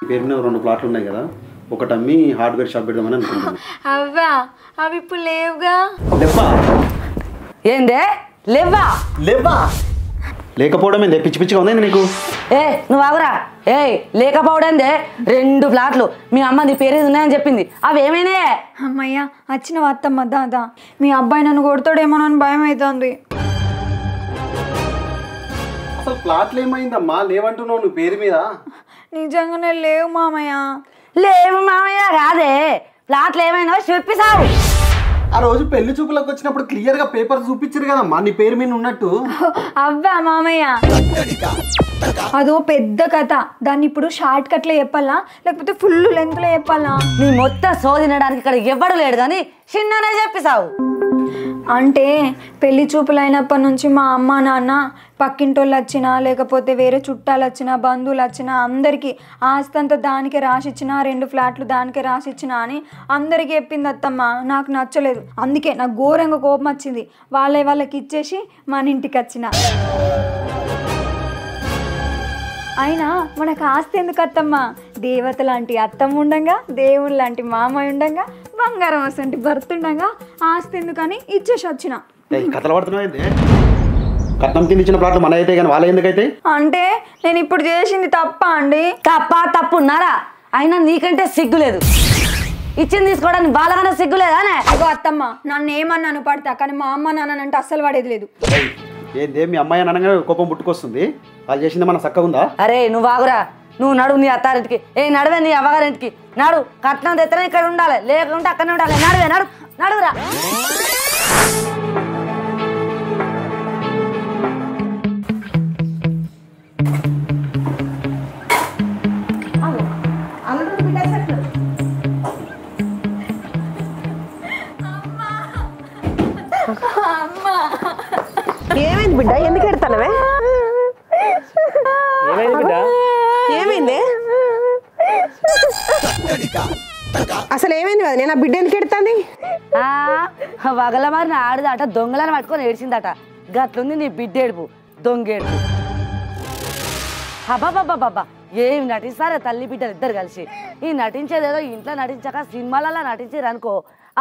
పేరు మీద 2 ప్లాట్లు ఉన్నాయి కదా, ఒకటి అమ్మి హార్డ్వేర్ షాప్ పెడదామని అనుకుంటున్నాను. అవ్వా అవి ఇప్పుడు లేవుగా. ఏందే లేవా? లేకపోవడం ఏంది? పిచ్చి పిచ్చిగా ఉంది నీకు? నువ్వు ఆగురా. లేకపోవడందే 2 ఫ్లాట్లు మీ అమ్మ నీ పేరు ఉన్నాయని చెప్పింది, అవి ఏమైనా? అమ్మయ్య వచ్చిన అత్తమ్మ దాదా, మీ అబ్బాయి నన్ను కొడతాడేమోనని భయం అవుతుంది. అసలు ప్లాట్లు ఏమైందమ్మా? లేవంటున్నావు నువ్వు పేరు మీద? నిజంగానే లేవు మామయ్య. లేవు మామయ్య కాదే, ప్లాట్లు ఏమైనా చెప్పిసావు. ఆ రోజు పెళ్లి చూపులకు వచ్చినప్పుడు క్లియర్ గా పేపర్ చూపించారు కదమ్మా నీ పేరు మీద ఉన్నట్టు. అవ్వా మామయ్య, అదో పెద్ద కథ. దాన్ని ఇప్పుడు షార్ట్ కట్లో చెప్పాలా లేకపోతే ఫుల్ లెంత్ లో చెప్పాలా? నీ మొత్తం సోదినడానికి ఇక్కడ ఎవ్వడు లేడు కానీ చిన్ననే చెప్పిసావు. అంటే పెళ్లి చూపులు అయినప్పటి నుంచి మా అమ్మ నాన్న పక్కింటోళ్ళు వచ్చినా లేకపోతే వేరే చుట్టాలు వచ్చినా బంధువులు వచ్చినా అందరికీ ఆస్తంతా దానికే రాసిచ్చినా 2 ఫ్లాట్లు దానికే రాసిచ్చినా అని అందరికీ చెప్పింది అత్తమ్మ. నాకు నచ్చలేదు, అందుకే నాకు ఘోరంగా కోపం వచ్చింది. వాళ్ళకి ఇచ్చేసి మన ఇంటికి వచ్చిన. అయినా మనకు ఆస్తి ఎందుకు అత్తమ్మ? దేవత లాంటి అత్తమ్మ ఉండంగా, దేవుడు లాంటి మామయ్య ఉండంగా, బంగారం వసంటి భర్త ఉండగా ఆస్తి ఎందుకని ఇచ్చేసి వచ్చిన. కథలు పడుతున్నాయి. కట్నం కింద ఇచ్చిన ప్లాట్లు మన అయితే కానీ వాళ్ళ ఎందుకైతే? అంటే నేను ఇప్పుడు చేసింది తప్ప అండి? తప్పున్నారా? అయినా నీకంటే సిగ్గు లేదు, ఇచ్చింది తీసుకోవడానికి వాళ్ళకన్నా సిగ్గు లేదా? అగో అత్తమ్మ, నన్ను ఏమన్నాను పడతా, కానీ మా అమ్మ నాన్నంటే అస్సలు పడేది లేదు. ఏందే మీ అమ్మాయి అనగా కోపం పుట్టుకొస్తుంది? వాళ్ళు చేసింది మన చక్కగా ఉందా? అరే నువ్వు ఆగురా, నువ్వు నడువు నీ అత్తారింటికి, నడువే నీ అవ్వగారింటికి నడు. కట్నం తెత్తనే ఇక్కడ ఉండాలి, లేకుంటే అక్కడనే ఉండాలి. నడువురా. ఏమైంది బిడ్డ? ఎందుకు ఎడతానవే? ఏమైంది? అసలు ఏమైంది కదా? నేను ఆ బిడ్డ ఎందుకు ఎడతాంది? వగల మారిన ఆడదట దొంగలను పట్టుకొని ఏడ్చిందట. గట్లుంది నీ బిడ్డ ఏడుపు, దొంగేడుపు. అబ్బాబ్బాబ్బా ఏమి నటిస్తారా తల్లి బిడ్డలు ఇద్దరు కలిసి? ఈ నటించేదేదో ఇంట్లో నటించాక సినిమాలలో నటించారు అనుకో,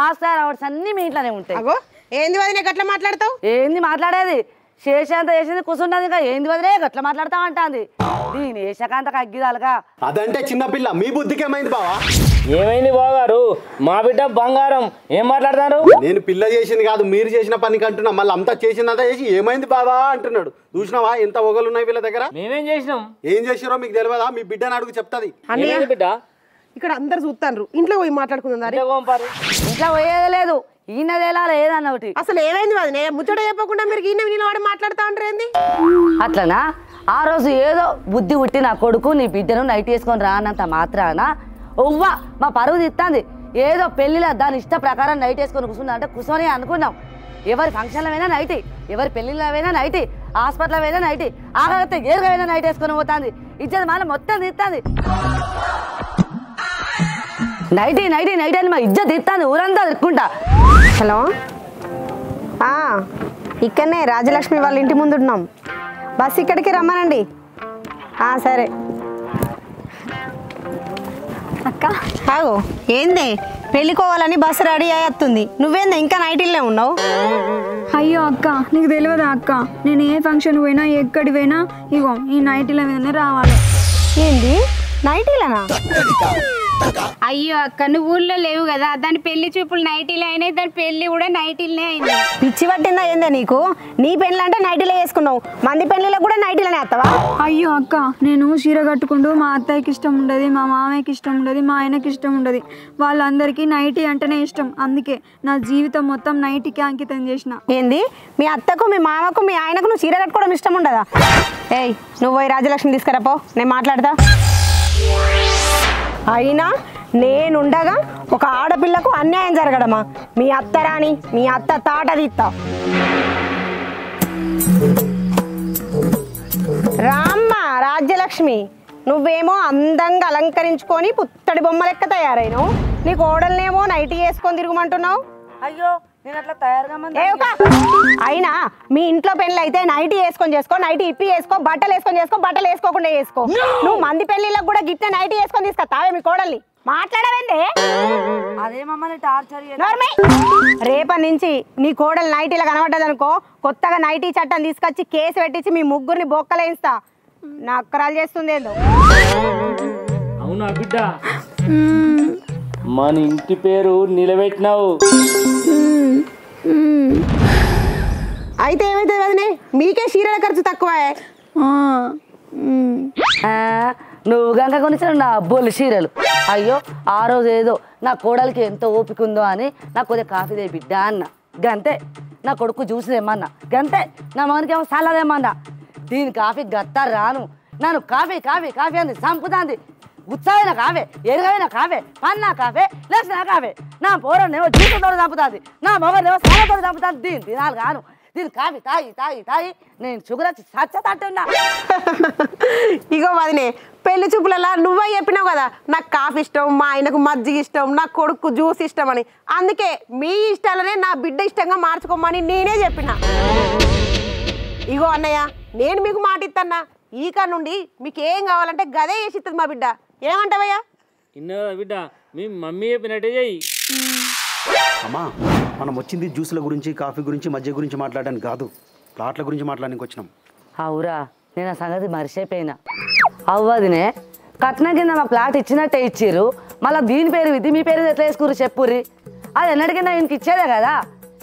ఆ స్టార్ అవార్డ్స్ అన్ని మీ ఇంట్లోనే ఉంటాయి. ఏంది వదిలే గట్లా మాట్లాడతావు? ఏంది మాట్లాడేది? శేషాంత చేసింది కూర్చుంటుంది ఇంకా, ఏంది వదిలే గట్లా మాట్లాడతావు అంటాంది. దీని ఏషకాంతకు అగ్గిదాలుగా. అదంటే చిన్నపిల్ల, మీ బుద్ధికి ఏమైంది బావా? ఏమైంది బావగారు? మా బిడ్డ బంగారం, ఏం మాట్లాడతారు? నేను పిల్ల చేసింది కాదు, మీరు చేసిన పనికి అంటున్నా. మళ్ళీ అంతా చేసిందంతా చేసి ఏమైంది బావా అంటున్నాడు. చూసినావా ఎంత ఒగలు ఉన్నాయి వీళ్ళ దగ్గర? మేమేం చేసినాం? ఏం చేసిరో మీకు తెలియదా? మీ బిడ్డని అడుగు చెప్తాది. బిడ్డ ఇక్కడ అందరు చూస్తాను, ఇంట్లో పోయి మాట్లాడుకుందాం. ఇంట్లో పోయేది లేదు, ఈయనదేలా లేదన్న ఒకటి. అసలు ఏమైంది వదిలే? ముచ్చట చెప్పకుండా మీరు ఈయన మాట్లాడుతా ఉంటారు ఏంది? అట్లనా? ఆ రోజు ఏదో బుద్ధి పుట్టి నా కొడుకు నీ బిడ్డను నైట్ వేసుకొని రానంత మాత్రాన ఒవ్వా మా పరువు తిత్తాంది. ఏదో పెళ్లిలో దాని ఇష్ట ప్రకారం నైట్ వేసుకొని కూర్చుందా అంటే కూర్చొని అనుకున్నాం. ఎవరి ఫంక్షన్లో అయినా నైటి, ఎవరి పెళ్లిలో అయినా నైటి, హాస్పిటల్లో అయినా నైటి, ఆగలితే గేరుగా అయినా నైట్ వేసుకొని పోతుంది. ఇచ్చేది మన మొత్తం తీస్తుంది. నైటీ అని మా ఇజ్జత్ తీస్తుంది, ఊరంతా తిట్టుకుంటా. హలో, ఇక్కడనే రాజలక్ష్మి వాళ్ళ ఇంటి ముందు ఉన్నాం. బస్ ఇక్కడికి రమ్మనండి. సరే అక్క. ఆగో, ఏందే పెళ్ళికోవాలని బస్సు రెడీ అయ్యేస్తుంది, నువ్వేందే ఇంకా నైటీలనే ఉన్నావు? అయ్యో అక్క, నీకు తెలియదా అక్క, నేను ఏ ఫంక్షన్ పోయినా ఎక్కడి పోయినా ఇగో ఈ నైటీల మీదనే రావాలి. ఏంది నైటీలనా? అయ్యో అక్క, నువ్వు ఊళ్ళో లేవు కదా, దాని పెళ్లి చూపులు నైటీలే అయినాయి, దాని పెళ్లి కూడా నైటీలనే అయింది. పిచ్చి పట్టిందా ఏందే నీకు? నీ పెళ్ళి అంటే నైటీలే వేసుకున్నావు, మంది పెళ్ళిలో కూడా నైటీలనే వేస్తావా? అయ్యో అక్క, నేను చీర కట్టుకుంటూ మా అత్తయ్యకి ఇష్టం ఉండదు, మా మామయ్యకి ఇష్టం ఉండదు, మా ఆయనకి ఇష్టం ఉండదు. వాళ్ళందరికీ నైటీ అంటేనే ఇష్టం, అందుకే నా జీవితం మొత్తం నైటీకి అంకితం చేసిన. ఏంది మీ అత్తకు మీ మామకు మీ ఆయనకు నువ్వు చీర కట్టుకోవడం ఇష్టం ఉండదా? ఏయ్, నువ్వు పోయి రాజలక్ష్మి తీసుకురాపో, నేను మాట్లాడతా. అయినా నేనుండగా ఒక ఆడపిల్లకు అన్యాయం జరగడమా? మీ అత్త రాని, మీ అత్త తాట తీస్తా. రామ్మ రాజ్యలక్ష్మి, నువ్వేమో అందంగా అలంకరించుకొని పుత్తడి బొమ్మ లెక్క తయారైనావు, నీ కోడలనేమో నైటీ వేసుకొని తిరుగుమంటున్నావు. అయ్యో నేను అట్లా తయారుగా అయినా మీ ఇంట్లో పెళ్ళి అయితే నైటీ వేసుకొని చేసుకో, నైటీ ఇప్పి వేసుకో, బట్టలు వేసుకొని చేసుకో, బట్టలు వేసుకోకుండా చేసుకో. నువ్వు మంది పెళ్లిళ్ళకి కూడా గిట్ట నైటీ వేసుకొని తీసుకొస్తావే మీ కోడల్ని? మాట్లాడవేందే? అదే మమ్మల్ని టార్చర్ రేపటి నుంచి నీ కోడలు నైటీలో కనబడ్డదనుకో, కొత్తగా నైటీ చట్టం తీసుకొచ్చి కేసు పెట్టించి మీ ముగ్గురిని బొక్కలేయిస్తా. నా అక్కరాలు చేస్తుంది ఏందో. అవునా బిడ్డ, మన ఇంటి పేరు నిలబెట్టినావు. అయితే ఏమైతే వదినే, మీకే చీరల ఖర్చు తక్కువ. నువ్వు గంగ కొనిచ్చిన నా బొల్లి చీరలు. అయ్యో ఆ రోజు ఏదో నా కోడలికి ఎంత ఓపిక ఉందో అని నాకు కొద్దిగా కాఫీ దే బిడ్డ అన్న, గంతే. నా కొడుకు జ్యూస్ ఏమన్నా, గంతే. నా మగనికి ఏమో సలాదేమన్నా. దీని కాఫీ గత్తా రాను. నన్ను కాఫీ కాఫీ కాఫీ అంది, చంపుతాంది. ఉత్సాహమైన కాఫే, ఎరుగైన కాఫే, పన్నా కాఫే, లేచిన కాఫే. నా పోరనేమో జ్యూసుతో చంపుతుంది, నా మొగనేమో సలతో చంపుతుంది. దీని తినాలి కాను. దీని కాఫీ తాగి తాగి తాగి నేను షుగర్ వచ్చి చచ్చతట్టున్నా. ఇగో వదినే, పెళ్లి చూపులలో నువ్వే చెప్పినావు కదా నాకు కాఫీ ఇష్టం, మా ఆయనకు మజ్జిగ ఇష్టం, నా కొడుకు జ్యూస్ ఇష్టం అని. అందుకే మీ ఇష్టాలనే నా బిడ్డ ఇష్టంగా మార్చుకోమని నేనే చెప్పిన. ఇగో అన్నయ్య, నేను మీకు మాట ఇస్తాన్నా, ఈక నుండి మీకు ఏం కావాలంటే గదే చేసి ఇస్తుంది మా బిడ్డ. ఏమంటావయ్యా? ఇన్నో బిడ్డ, మీ మమ్మీ చెప్పినట్టే చెయ్యి. అమ్మా, మనం వచ్చింది జ్యూసుల గురించి, కాఫీ గురించి, మధ్య గురించి మాట్లాడడానికి కాదు, ప్లాట్ల గురించి మాట్లాడడానికి వచ్చినాం. అవురా, నేను ఆ సంగతి మర్చిపోయినా. అవ్వదినే కట్నం కింద మా ప్లాట్ ఇచ్చినట్టే ఇచ్చిర్రు, మళ్ళీ దీని పేరు ఇది, మీ పేరు ఎట్లా వేసుకుర్రు చెప్పుర్రి. అది ఎన్నటికైనా ఇంటికి ఇచ్చేదే కదా,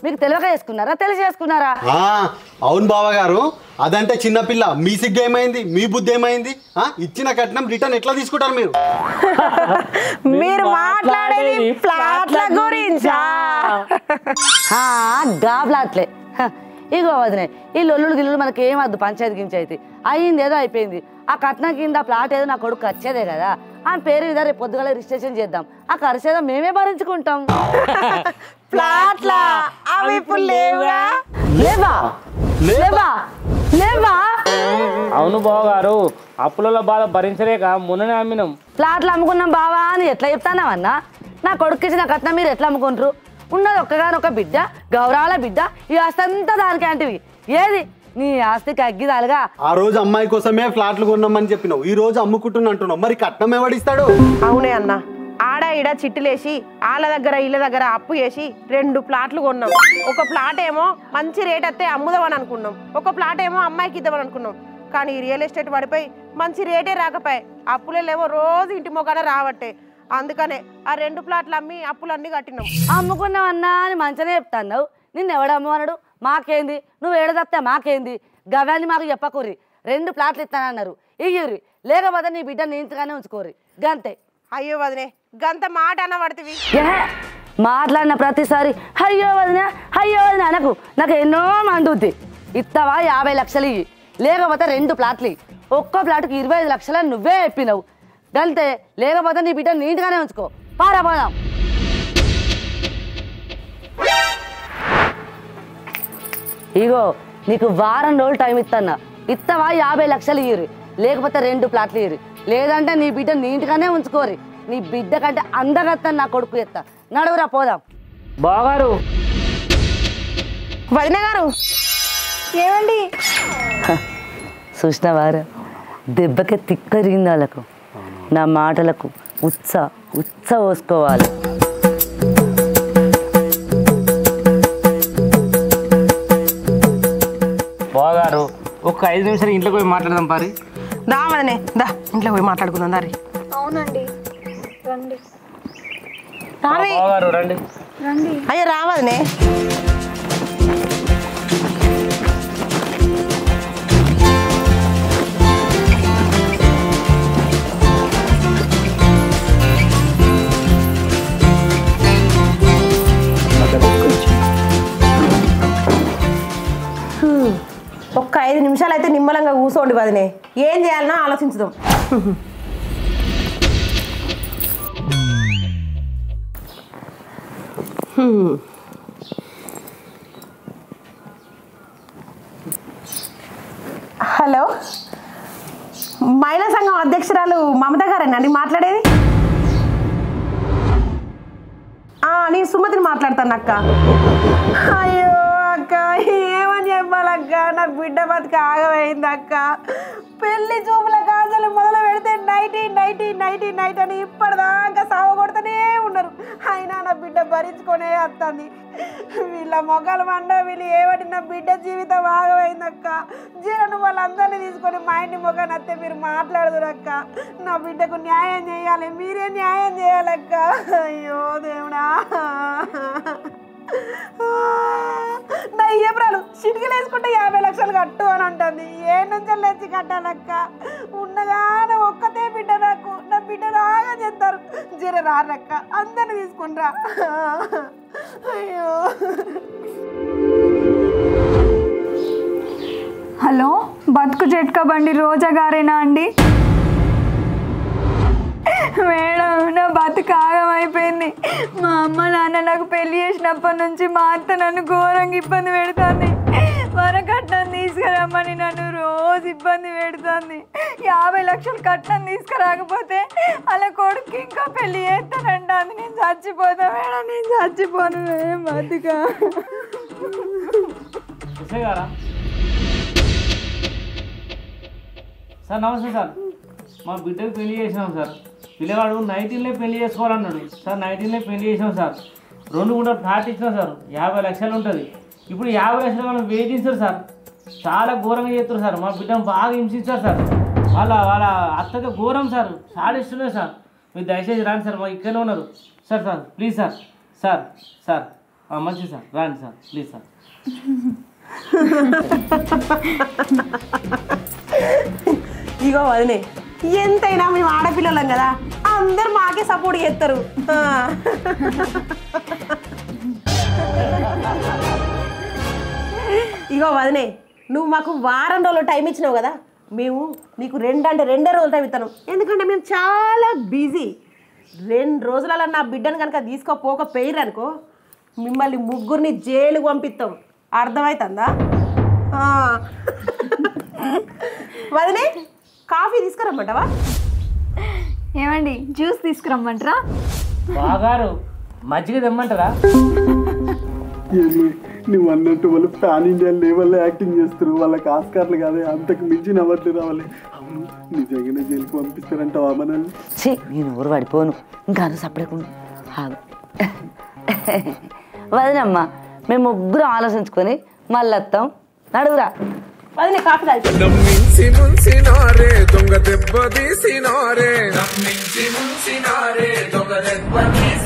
మీకు తెలియక చేసుకున్నారా తెలిసి చేసుకున్నారా? అవును బావగారు, అదంటే చిన్నపిల్ల. మీ సిగ్గు ఏమైంది, మీ బుద్ధి ఏమైంది? ఇచ్చిన కట్నం రిటర్న్ ఎట్లా తీసుకుంటారు మీరు? మీరు మాట్లాడేది ప్లాట్ల గురించా? గా ప్లాట్లే. ఇగో వదినే, ఈ లొల్లుడు గిల్లుడు మనకి ఏమద్దు, పంచాయతీ గించాయితీ అయ్యింది ఏదో అయిపోయింది. ఆ కట్నం కింద ప్లాట్ ఏదో నా కొడుకు వచ్చేదే కదా, ఆ పేరు మీద రేపు పొద్దుగాల రిజిస్ట్రేషన్ చేద్దాం. ఆ ఖర్చు ఏదో మేమే భరించుకుంటాం. ప్లాట్లా అవి ఇప్పుడు లేవా? లేవా లేవా లేవా? అవును బావగారు, అప్పుల బాధ భరించలేక మొన్ననే అమ్మినాం. ప్లాట్లు అమ్ముకున్నాం బావా అని ఎట్లా చెప్తానావన్నా? నా కొడుకు ఇచ్చిన కట్నం మీరు ఎట్లా అమ్ముకుంటారు? ఉన్నది ఒక్కగానొక్క బిడ్డ, గౌరవాల బిడ్డ, ఈ ఆస్తి అంతా దానికి అంటివి. ఏది నీ ఆస్తికి అగ్గిదాలుగా? ఆ రోజు అమ్మాయి కోసమే ఫ్లాట్లు కొన్నామని చెప్పినావు, ఈ రోజు అమ్ముకుంటున్నా అంటున్నావు. మరి కట్నం ఎవడిస్తాడు? అవునే అన్న, ఆడ ఈడ చిట్టులేసి వాళ్ళ దగ్గర వీళ్ళ దగ్గర అప్పు చేసి 2 ప్లాట్లు కొన్నాం. ఒక ప్లాట్ ఏమో మంచి రేట్ వస్తే అమ్ముదామని అనుకున్నాం, ఒక ప్లాట్ ఏమో అమ్మాయికి ఇద్దామని అనుకున్నాం. కానీ ఈ రియల్ ఎస్టేట్ పడిపోయి మంచి రేటే రాకపోయాయి. అప్పులేమో రోజు ఇంటి మొక్కనే రావట్టే. అందుకనే ఆ 2 ప్లాట్లు అమ్మి అప్పులన్నీ కట్టినాం. అమ్ముకున్నావు అన్నా అని మంచిగానే చెప్తాన్నావు. నిన్ను ఎవడమ్ము అన్నాడు? మాకేంది, నువ్వు ఏడదప్తే మాకేంది? గవ్యాన్ని మాకు చెప్పకూరి. 2 ప్లాట్లు ఇస్తానన్నారు, ఇయ్యూరి. లేకపోతే నీ బిడ్డ నీ ఇంటిగానే ఉంచుకోరి, గంతే. అయ్యో వదినే, గంత మాట అన్న పడుతుంది. మాట్లాడిన ప్రతిసారి అయ్యో వదినా అయ్యో వదినా అనకు, నాకు ఎన్నో మండుద్ది. ఇస్తావా 50 లక్షలు ఇవి, లేకపోతే 2 ప్లాట్లు ఇవి. ఒక్కో ప్లాట్కి 25 లక్షలని నువ్వే చెప్పినావు, గంతే. లేకపోతే నీ బిడ్డ నీట్గానే ఉంచుకో, పారాపోదాం. ఇగో నీకు వారం రోజులు టైం ఇస్తాన్నా, ఇస్తావా 50 లక్షలు ఇయ్యరు, లేకపోతే 2 ప్లాట్లు ఇయ్యరు. లేదంటే నీ బిడ్డ నీట్గానే ఉంచుకోరి. నీ బిడ్డ కంటే అందగత్తాను నా కొడుకు ఎత్తా. నడువురా పోదాం. బావగారు, వదిన గారు ఏమండి? చూసిన వారు దెబ్బకే తిక్కరిగింది వాళ్ళకు. నా మాటలకు ఉత్స పోసుకోవాలి. బావగారు, ఒక 5 నిమిషాలు ఇంట్లోకి పోయి మాట్లాడదాం. పారి దా వదినే, దా ఇంట్లో పోయి మాట్లాడుకుందాం. దారి అవునండి, రండి బావగారు, రండి. రండి. అయ్యో రావదనే. ఒక్క 5 నిమిషాలు అయితే నిమ్మలంగా కూర్చోండి వదినే, ఏం చేయాలనో ఆలోచించుదాం. హలో, మహిళా సంఘం అధ్యక్షురాలు మమత గారేనండి మాట్లాడేది? అని సుమతిని మాట్లాడతాను అక్క. అయ్యో అక్క ఏమని చెప్పాలక్క, నా బిడ్డ బతికి ఆగమైంది అక్క. పెళ్లి చూపుల కాజలు మొదలు పెడితే నైటీ నైటీ నైటీ నైట్ అని ఇప్పటిదాకా సావ కొడుతూనే ఉన్నారు. అయినా నా బిడ్డ భరించుకొనే వస్తుంది. వీళ్ళ మొక్కలు మండ వీళ్ళు ఏమని నా బిడ్డ జీవితం ఆగమైందక్క. జీరను వాళ్ళందరినీ తీసుకొని మా ఇంటి మొక్కని వస్తే మీరు మాట్లాడదురక్క. నా బిడ్డకు న్యాయం చేయాలి, మీరే న్యాయం చేయాలక్క. అయ్యో దేవుడా, నా ఏప్రాలు చిటికలు వేసుకుంటే 50 లక్షలు కట్టు అని అంటుంది. ఏ నుంచి లేచి కట్టాలక్క? ఉన్నగానే ఒక్కతే బిడ్డ నాకు. నా బిడ్డ రాగా చేస్తారు. జర రారక్క, అందరిని తీసుకుంటా. అయ్యో హలో, బతుకు జట్కా బండి రోజా గారేనా అండి? మేడం, నా బతుకు ఆగమైపోయింది. మా అమ్మ నాన్న నాకు పెళ్లి చేసినప్పటి నుంచి మా అత్త నన్ను ఘోరంగా ఇబ్బంది పెడుతుంది. వరకట్నం తీసుకురమ్మని నన్ను రోజు ఇబ్బంది పెడుతుంది. 50 లక్షలు కట్నం తీసుకురాకపోతే అలా కొడుకు ఇంకా పెళ్లి చేస్తానంటుంది. నేను చచ్చిపోతా మేడం, నేను చచ్చిపోను. బతుకా సార్ నమస్తే సార్. మా బిడ్డకు పెళ్లి చేసినాం సార్. పిల్లవాడు 19లో పెళ్లి చేసుకోవాలన్నాడు సార్. 19లో పెళ్లి చేసాం సార్. 2 గుంటలు ఫ్లాట్ ఇచ్చినాం సార్. 50 లక్షలు ఉంటుంది. ఇప్పుడు 50 లక్షలు మనం వేధించారు సార్. చాలా ఘోరంగా చేస్తారు సార్. మా బిడ్డను బాగా హింసిస్తారు సార్. వాళ్ళ అత్తగా ఘోరం సార్. చాలా ఇష్టమే సార్. మీరు దయచేసి రాండి సార్. మా ఇక్కడనే ఉన్నారు sir. Sir please sir. Sir sir మంచిది సార్, రాండి సార్ ప్లీజ్ సార్. ఇగో వదిలే, ఎంతైనా మేము ఆడపిల్లలం కదా, అందరు మాకే సపోర్ట్ చేస్తారు. ఇగో వదిలే, నువ్వు మాకు వారం రోజులు టైం ఇచ్చినావు కదా, మేము నీకు 2 అంటే 2 రోజులు టైం ఇస్తాను. ఎందుకంటే మేము చాలా బిజీ. 2 రోజులలో నా బిడ్డను కనుక తీసుకోపోకపోయారు అనుకో, మిమ్మల్ని ముగ్గురిని జైలుకు పంపిస్తాం. అర్థమవుతుందా? వదిలే, కాఫీ తీసుకురమ్మంటావా? ఏమండి, జ్యూస్ తీసుకురమ్మంటారా? బాగారు మజ్జిగ తెమ్మంటారా? నువ్వు అన్నట్టు వాళ్ళు పాన్ ఇండియా లెవెల్లో యాక్టింగ్ చేస్తారు. వాళ్ళకి ఆస్కార్లు కాదు, అంతకు మించి నవ్వట్లు రావాలి. అవును, నిజంగానే జైలుకి పంపిస్తారంటావా మనల్ని? నేను ఊరు పడిపోను. ఇంకా సపడకుండా వదినమ్మా, మేము ముగ్గురు ఆలోచించుకొని మళ్ళీ వస్తాం. నడుగురా వదిలే, కాఫీ తాగి. నమ్మించి ముంచినారే దొంగ దెబ్బ తీసినారే, నమ్మించి ముంచినారే దొంగ దెబ్బ తీసినారే.